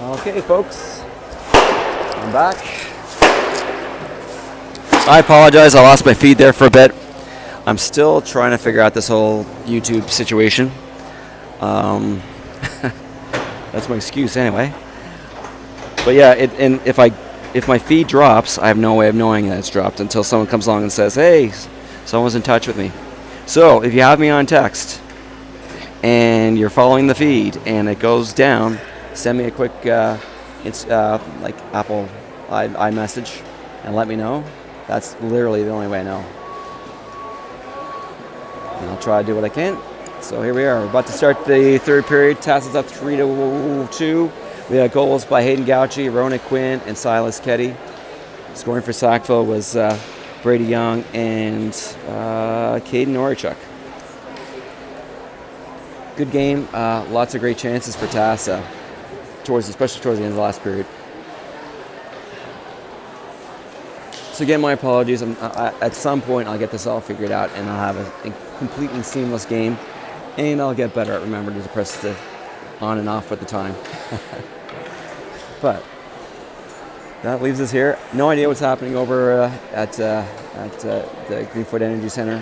Okay, folks, I'm back. I apologize, I lost my feed there for a bit. I'm still trying to figure out this whole YouTube situation. That's my excuse anyway. But yeah, and if my feed drops, I have no way of knowing that it's dropped until someone comes along and says, "Hey, someone's in touch with me." So if you have me on text and you're following the feed and it goes down, send me a quick like Apple iMessage and let me know. That's literally the only way I know. And I'll try to do what I can. So here we are. We're about to start the third period. TASA's up 3-2. We had goals by Hayden Gauchi, Rona Quinn, and Silas Keddy. Scoring for Sackville was Brady Young and Caden Orichuk. Good game. Lots of great chances for TASA, especially towards the end of the last period. So again, my apologies. At some point, I'll get this all figured out, and I'll have a completely seamless game, and I'll get better at remembering to press the on and off at the time. But that leaves us here. No idea what's happening over at the Greenfoot Energy Center.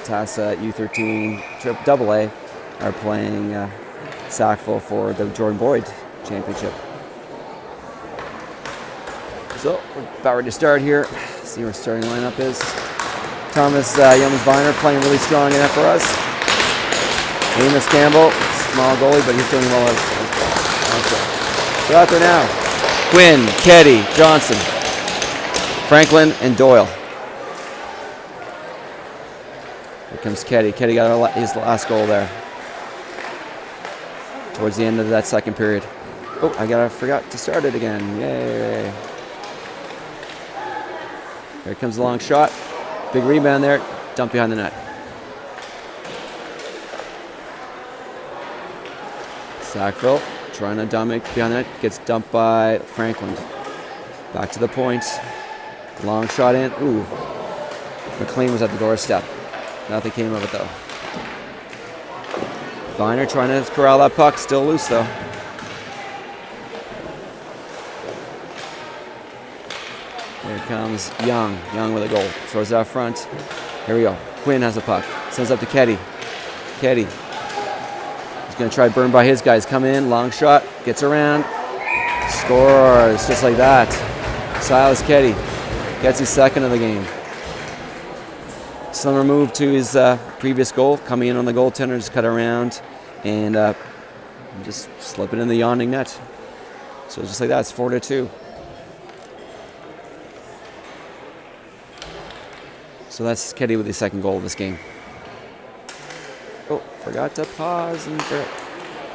TASA U13 AA are playing Sackville for the Jordan Boyd Championship. So we're about ready to start here. See where starting lineup is. Thomas Yeomans-Viner playing really strong in that for us. Amos Campbell, small goalie, but he's doing well as well. So out there now, Quinn, Keddy, Johnson, Franklin, and Doyle. Here comes Keddy. Keddy got his last goal there towards the end of that second period. Oh, I forgot to start it again. Yay. Here comes the long shot. Big rebound there. Dump behind the net. Sackville trying to dump it behind the net. Gets dumped by Franklin. Back to the point. Long shot in. Ooh. McLean was at the doorstep. Nothing came of it though. Viner trying to corral that puck. Still loose though. Here comes Young. Young with a goal. Throws it out front. Here we go. Quinn has a puck. Sends up to Keddy. Keddy. He's going to try to burn by his guys. Come in. Long shot. Gets around. Scores. Just like that. Silas Keddy gets his second of the game. Some remove to his previous goal. Coming in on the goaltender. Just cut around. And just slip it in the yawning net. So just like that. It's 4-2. So that's Keddy with his second goal of this game. Oh, forgot to pause.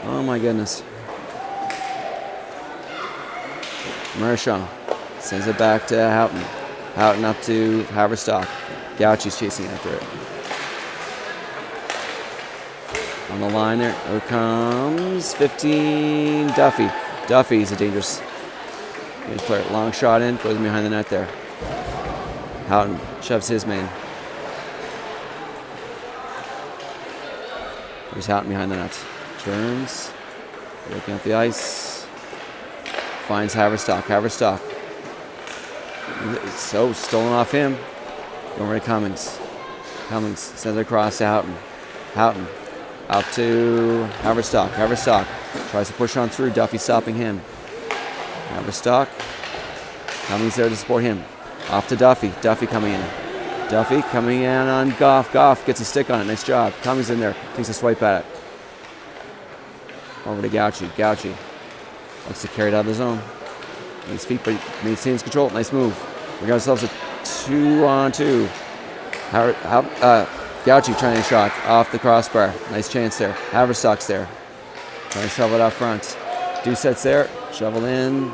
Oh my goodness. Marchand sends it back to Houghton. Houghton up to Haverstock. Gauchi's chasing after it. On the line there. Here comes 15. Duffy. Duffy's a dangerous player. Long shot in. Goes behind the net there. Houghton shoves his man. There's Houghton behind the net. Turns. Looking at the ice. Finds Haverstock. Haverstock. So stolen off him. Over to Cummings. Cummings sends it across to Houghton. Houghton out to Haverstock. Haverstock tries to push on through. Duffy stopping him. Haverstock. Cummings there to support him. Off to Duffy. Duffy coming in. Duffy coming in on Goff. Goff gets a stick on it. Nice job. Cummings in there. Takes a swipe at it. Over to Gauchi. Gauchi looks to carry it out of the zone. His feet, but he maintains control. Nice move. We got ourselves a 2-on-2. Gauchi trying to shot off the crossbar. Nice chance there. Haverstock's there. Trying to shovel it out front. Doucette's there. Shovel in.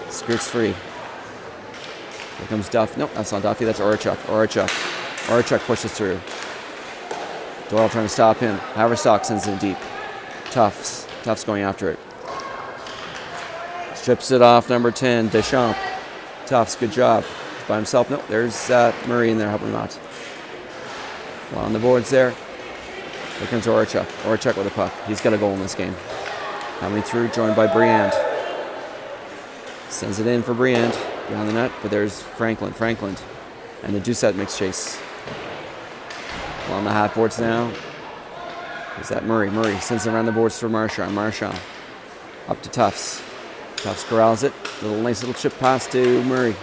Skirts free. Here comes Duff. Nope, that's not Duffy. That's Orichuk. Orichuk pushes through. Doyle trying to stop him. Haverstock sends it deep. Tufts going after it. Strips it off. Number 10, Deschamps. Tufts, good job. He's by himself. Nope, there's Murray in there helping him out. Well, on the boards there. Here comes Orichuk. Orichuk with a puck. He's got a goal in this game. Coming through, joined by Briand. Sends it in for Briand. Behind the net, but there's Franklin. And the Doucette makes chase. On the half boards now. Is that Murray? Murray sends it around the boards for Marchand. Marchand up to Tufts. Tufts corrals it. Nice little chip pass to Murray.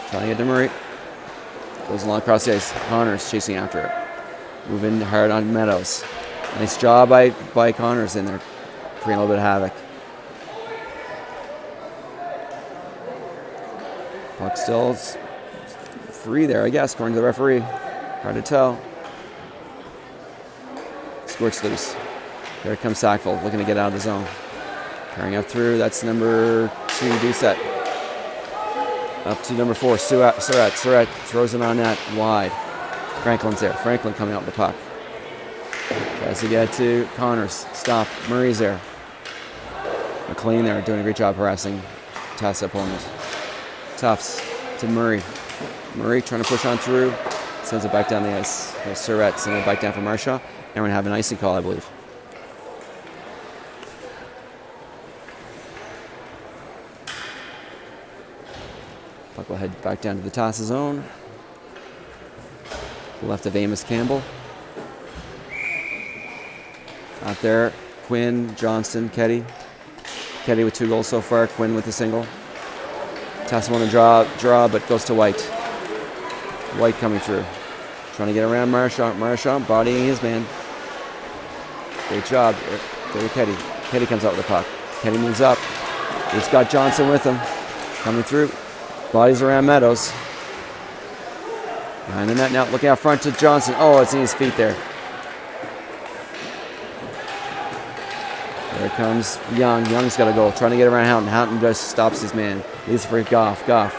Trying to get to Murray. Goes along across the ice. Connors chasing after it. Moving hard on Meadows. Nice job by Connors in there. Creating a little bit of havoc. Puck still free there, I guess, according to the referee. Hard to tell. Squirts loose. Here comes Sackville, looking to get out of the zone. Carrying up through, that's number 2, Doucette. Up to number 4, Surratt. Surratt throws it on net, wide. Franklin's there. Franklin coming out with the puck. Tries to get to Connors. Stop. Murray's there. McLean there, doing a great job harassing TASA opponent. Tufts to Murray. Murray trying to push on through. Sends it back down the ice. Surratt sending it back down for Marchand. And we're going to have an icing call, I believe. Puck will head back down to the TASA zone. Left of Amos Campbell. Out there, Quinn, Johnston, Ketty. Ketty with 2 goals so far. Quinn with a single. TASA want to draw, but goes to White. White coming through. Trying to get around Marchand. Marchand bodying his man. Great job. There Ketty. Ketty comes out with the puck. Ketty moves up. He's got Johnson with him. Coming through. Bodies around Meadows. Behind the net now. Looking out front to Johnson. Oh, it's in his feet there. There comes Young. Young's got a goal. Trying to get around Houghton. Houghton just stops his man. Leaves for Goff. Goff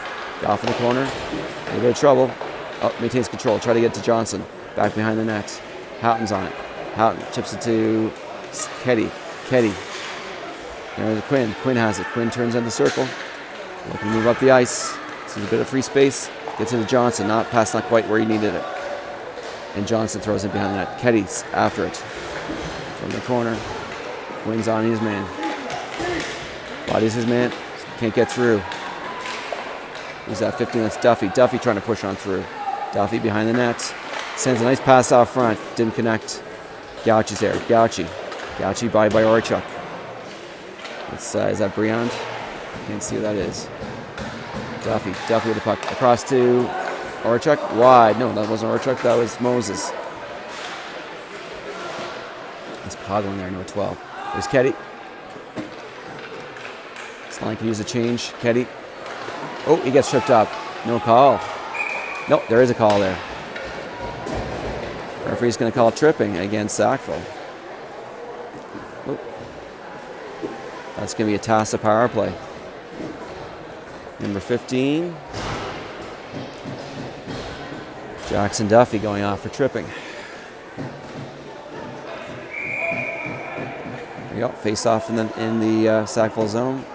in the corner. A little bit of trouble. Oh, maintains control. Try to get to Johnson. Back behind the net. Houghton's on it. Houghton chips it to Ketty. There's Quinn. Quinn has it. Quinn turns in the circle. Looking to move up the ice. Sees a bit of free space. Gets into Johnson. Not quite where he needed it. And Johnson throws it behind the net. Ketty's after it. From the corner. Quinn's on his man. Bodies his man. Can't get through. Who's that? 15. That's Duffy. Duffy trying to push on through. Duffy behind the net. Sends a nice pass off front. Didn't connect. Gauchi's there. Gauchi by Orchuk. Is that Briand? Can't see who that is. Duffy with the puck. Across to Orchuk. Wide. No, that wasn't Orchuk. That was Moses. It's Coughlin there. No 12. There's Ketty. Slang can use a change. Ketty. Oh, he gets tripped up. No call. Nope, there is a call there. Referee's going to call tripping against Sackville. Oh. That's going to be a TASA power play. Number 15. Jackson Duffy going off for tripping. There you go. Face off in the Sackville zone.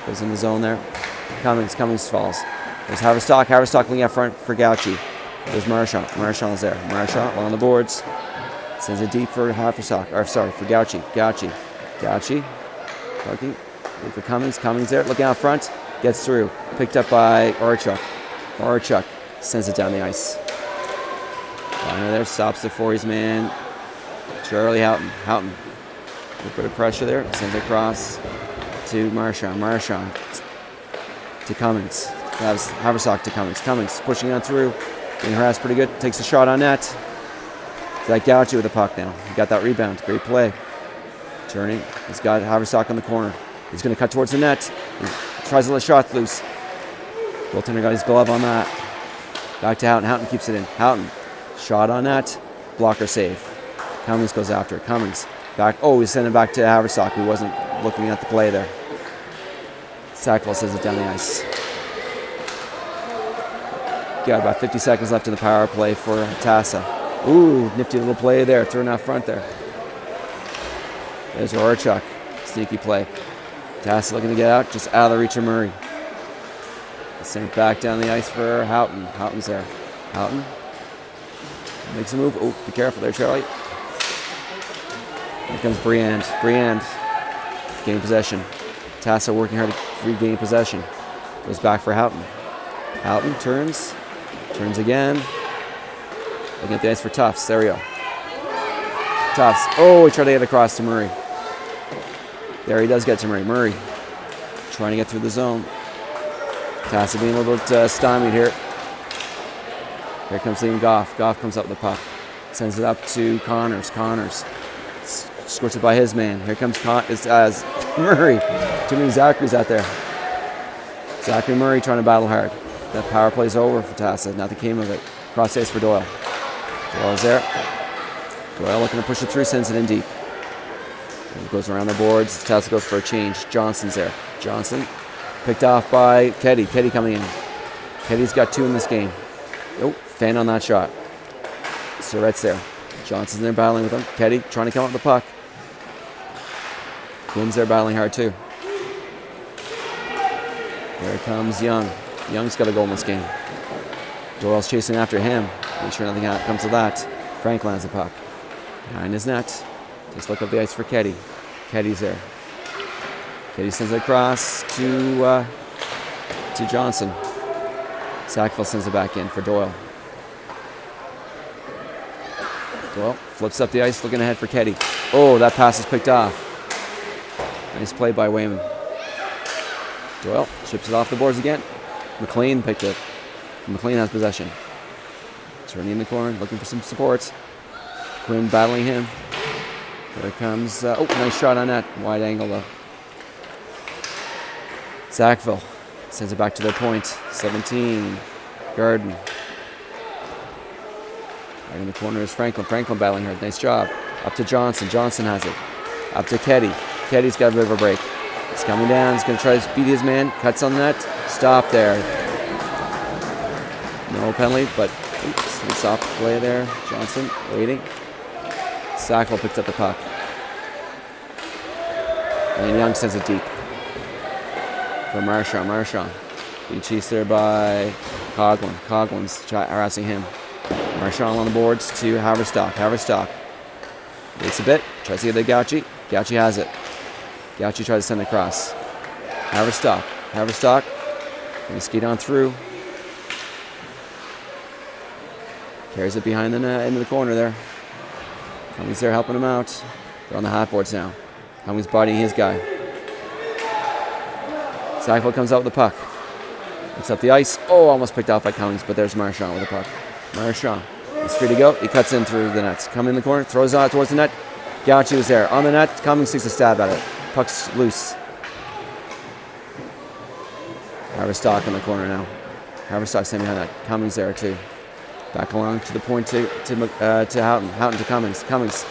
Goes in the zone there. Cummings falls. There's Haverstock looking out front for Gauchi. There's Marchand. Marchand's there. Marchand on the boards. Sends it deep for Haverstock. For Gauchi. Gauchi. Looking for Cummings. Cummings there. Looking out front. Gets through. Picked up by Orchuk. Orchuk sends it down the ice. Liner there. Stops the for his man. Charlie Houghton. A little bit of pressure there. Sends it across to Marchand to Cummings. Haverstock to Cummings. Cummings pushing on through. Being harassed pretty good. Takes a shot on net. It's that Gauchi with the puck now. He got that rebound. Great play. Turning. He's got Haverstock on the corner. He's going to cut towards the net. He tries to let shot loose. Goaltender got his glove on that. Back to Houghton. Houghton keeps it in. Houghton. Shot on net. Blocker save. Cummings goes after it. Cummings. Back. Oh, he's sending it back to Haverstock, who wasn't looking at the play there. Sackville sends it down the ice. Got about 50 seconds left in the power play for TASA. Ooh, nifty little play there, thrown out front there. There's Orchuk. Sneaky play. TASA looking to get out, just out of the reach of Murray. Send it back down the ice for Houghton. Houghton's there. Houghton makes a move. Oh, be careful there, Charlie. Here comes Briand. Briand gain possession. TASA working hard to regain possession. Goes back for Houghton. Houghton turns. Turns again. Looking at the ice for Tufts. There we go. Tufts. Oh, he tried to get across to Murray. There he does get to Murray. Murray trying to get through the zone. TASA being a little bit stymied here. Here comes Liam Goff. Goff comes up with the puck. Sends it up to Connors. Connors squirts it by his man. Here comes Murray. Too many Zachary's out there. Zachary Murray trying to battle hard. That power play's over for TASA. Nothing came of it. Cross ice for Doyle. Doyle's there. Doyle looking to push it through, sends it in deep. It goes around the boards. TASA goes for a change. Johnson's there. Johnson picked off by Keddy. Keddy coming in. Keddy's got 2 in this game. Oh, fan on that shot. Surrette's there. Johnson's there battling with him. Keddy trying to come up with the puck. Quinn's there battling hard too. There comes Young. Young's got a goal in this game. Doyle's chasing after him. Make sure nothing comes of that. Frank lands the puck. Behind his net. Just look up the ice for Keddy. Keddy's there. Keddy sends it across to Johnson. Sackville sends it back in for Doyle. Doyle flips up the ice, looking ahead for Keddy. Oh, that pass is picked off. Nice play by Wayman. Doyle chips it off the boards again. McLean picked it. McLean has possession. Turning in the corner, looking for some support. Quinn battling him. There comes, nice shot on that. Wide angle though. Sackville sends it back to their point. 17. Garden. Right in the corner is Franklin. Franklin battling hard. Nice job. Up to Johnson. Johnson has it. Up to Keddy. Keddy's got a bit of a break. He's coming down. He's going to try to beat his man. Cuts on the net. Stop there. No penalty, but stop play there. Johnson waiting. Sackville picks up the puck. And Young sends it deep. For Marchand. Marchand being chased there by Coughlin. Coughlin's harassing him. Marchand on the boards to Haverstock. Haverstock waits a bit. Tries to get to Gauchi. Gauchi has it. Gauchi tries to send it across. Haverstock. Haverstock. Going to skate on through. Carries it behind the net, into the corner there. Cummings there helping him out. They're on the half boards now. Cummings bodying his guy. Sackville comes out with the puck. Looks up the ice. Oh, almost picked off by Cummings, but there's Marchand with the puck. Marchand is free to go. He cuts in through the nets. Come in the corner, throws it out towards the net. Gauchi was there. On the net, Cummings takes a stab at it. Puck's loose. Haverstock in the corner now. Haverstock staying behind that. Cummings there too. Back along to the point to Houghton. Houghton to Cummings. Cummings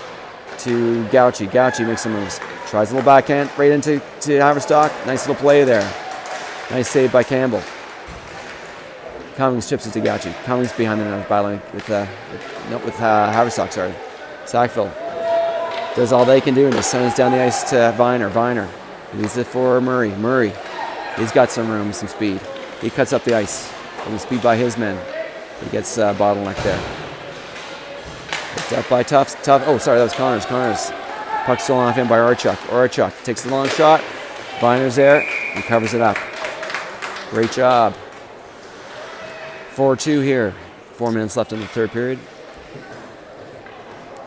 to Gauchi. Gauchi makes some moves. Tries a little backhand right into Haverstock. Nice little play there. Nice save by Campbell. Cummings chips it to Gauchi. Cummings behind the net battling with Haverstock. Sorry. Sackville does all they can do and just sends down the ice to Viner. Viner leaves it for Murray. Murray, he's got some room, some speed. He cuts up the ice. Getting speed by his men. He gets bottleneck there. Picked up by Tufts. Oh, sorry, that was Connors. Connors. Puck stolen off him by Orchuk. Orchuk takes the long shot. Viner's there and covers it up. Great job. 4-2 here. 4 minutes left in the third period.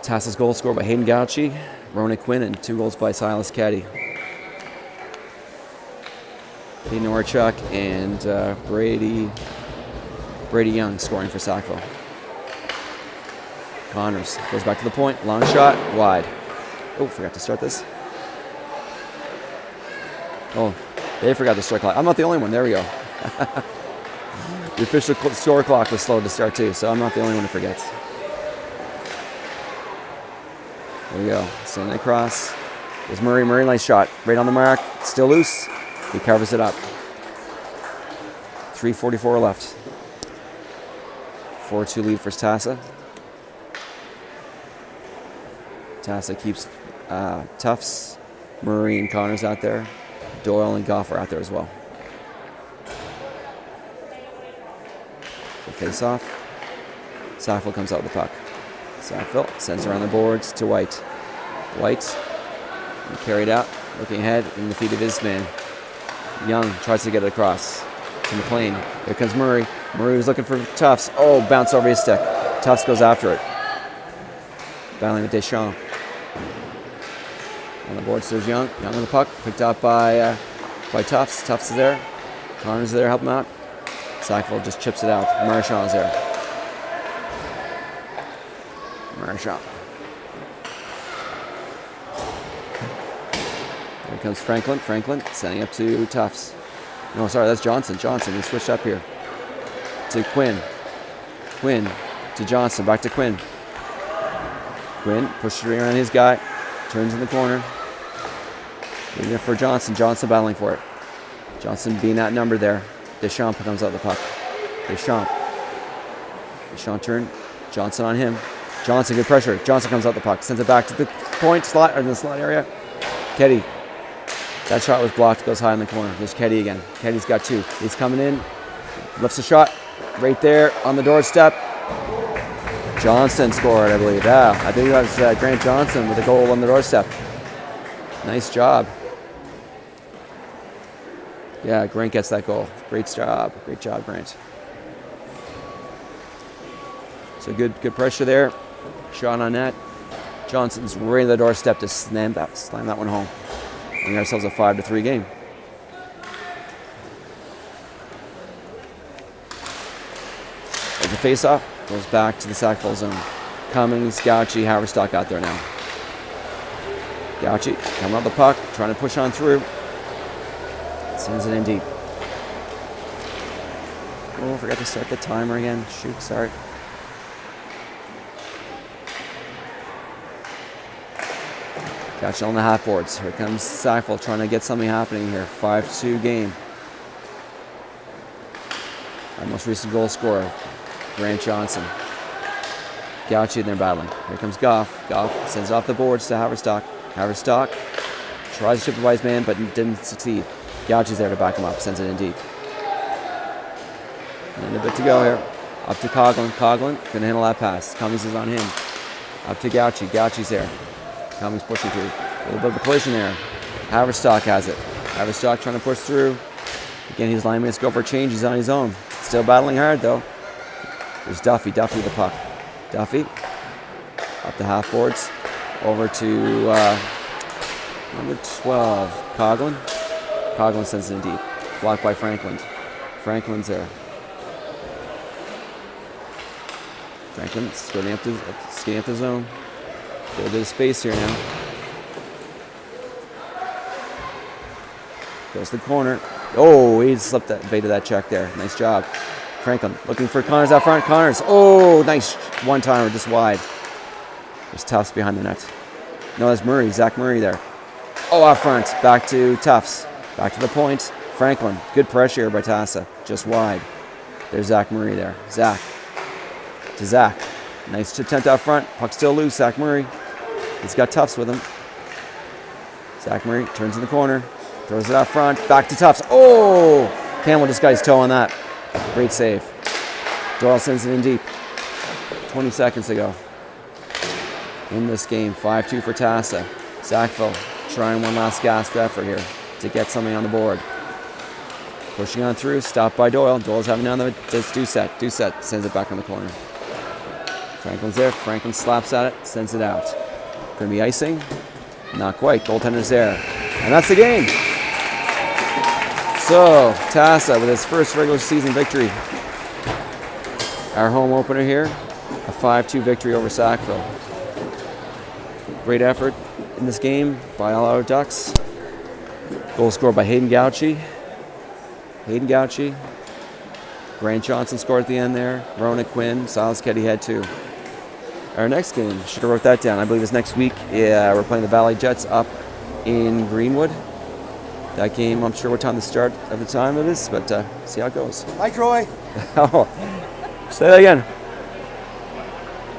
TASA's goal scored by Hayden Gauchi, Rona Quinn, and 2 goals by Silas Caddy. Hayden Orchuk and Brady Young scoring for Sackville. Connors goes back to the point. Long shot. Wide. Oh, forgot to start this. Oh, they forgot to start clock. I'm not the only one. There we go. The official score clock was slow to start too, so I'm not the only one who forgets. There we go. Sending it across. There's Murray. Murray, nice shot. Right on the mark. Still loose. He covers it up. 3:44 left. 4-2 lead for TASA. TASA keeps Tufts, Murray, and Connors out there. Doyle and Goff are out there as well. So face off. Sackville comes out with the puck. Sackville sends around the boards to White. White Carried out, looking ahead in the feet of his man. Young tries to get it across to McLean. Here comes Murray. Murray was looking for Tufts. Oh, bounce over his stick. Tufts goes after it. Battling with Deschamps. On the board, there's Young. Young on the puck, picked up by Tufts. Tufts is there. Connors is there, help him out. Sackville just chips it out. Marchand is there. Marchand. Here comes Franklin. Franklin sending up to Tufts. No, sorry, that's Johnson. Johnson, he switched up here. To Quinn. Quinn to Johnson. Back to Quinn. Quinn pushes it around his guy. Turns in the corner. Leaving it for Johnson. Johnson battling for it. Johnson being outnumbered there. Deschamps comes out the puck. Deschamps turn. Johnson on him. Johnson, good pressure. Johnson comes out the puck. Sends it back to the point slot, or in the slot area. Keddy. That shot was blocked. Goes high in the corner. There's Keddy again. Keddy's got two. He's coming in. Lifts a shot. Right there on the doorstep. Johnson scored, I believe. Yeah, I think that was Grant Johnson with a goal on the doorstep. Nice job. Yeah, Grant gets that goal. Great job. Great job, Grant. So good pressure there. Shot on net. Johnson's right at the doorstep to slam that one home. We got ourselves a 5-3 game. As the face-off goes back to the Sackville zone. Cummings, Gauchi, Haverstock out there now. Gauchi coming on the puck, trying to push on through. Sends it in deep. Oh, forgot to start the timer again. Shoot, sorry. Gauchi on the half boards. Here comes Sackville trying to get something happening here. 5-2 game. Our most recent goal scorer, Grant Johnson. Gauchi in there battling. Here comes Goff. Goff sends it off the boards to Haverstock. Haverstock tries to chip it by his man, but didn't succeed. Gauchi's there to back him up. Sends it in deep. And a bit to go here. Up to Coughlin. Coughlin can handle that pass. Cummings is on him. Up to Gauchi. Gauchi's there. Cummings pushing through. A little bit of a collision there. Haverstock has it. Haverstock trying to push through. Again, his linemen go for a change. He's on his own. Still battling hard, though. There's Duffy. Duffy with the puck. Duffy. Up the half boards. Over to number 12. Coughlin. Coughlin sends it in deep. Blocked by Franklin. Franklin's there. Franklin skating up the zone. Get a bit of space here now. Goes to the corner. Oh, he slipped that, evaded that check there. Nice job. Franklin looking for Connors out front. Connors. Oh, nice one-timer just wide. There's Tufts behind the net. No, that's Murray. Zach Murray there. Oh, out front. Back to Tufts. Back to the point. Franklin. Good pressure here by TASA. Just wide. There's Zach Murray there. Zach. To Zach. Nice attempt out front. Puck still loose. Zach Murray. He's got Tufts with him. Zach Murray turns in the corner. Throws it out front. Back to Tufts. Oh! Campbell just got his toe on that. Great save. Doyle sends it in deep. 20 seconds to go. In this game, 5-2 for TASA. Sackville trying one last gasp effort here to get something on the board. Pushing on through, stopped by Doyle. Doyle's having another Doucette. Doucette sends it back on the corner. Franklin's there. Franklin slaps at it, sends it out. Gonna be icing? Not quite. Goaltender's there. And that's the game. So, TASA with his first regular season victory. Our home opener here, a 5-2 victory over Sackville. Great effort in this game by all our Ducks. Goal scored by Hayden Gauchi. Grant Johnson scored at the end there. Rona Quinn, Silas Keddy had two. Our next game, should have wrote that down. I believe it's next week. Yeah, we're playing the Valley Jets up in Greenwood. That game, I'm sure what time to start at the time it is, but see how it goes. Hi, Troy. Oh, say that again.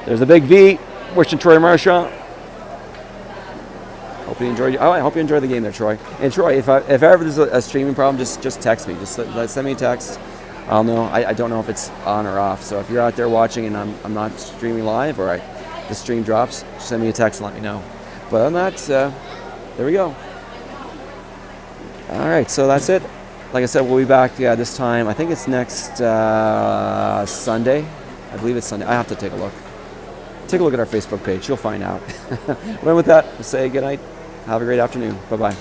There's a big V. Wishing Troy Marchand. Hope you enjoyed. I hope you enjoyed the game there, Troy. And Troy, if ever there's a streaming problem, just text me. Just send me a text. I'll know. I don't know if it's on or off. So if you're out there watching and I'm not streaming live or the stream drops, just send me a text and let me know. But other than that, There we go. All right, so that's it. Like I said, we'll be back this time. I think it's next Sunday. I believe it's Sunday. I have to take a look. Take a look at our Facebook page. You'll find out. But with that, we'll say good night. Have a great afternoon. Bye-bye.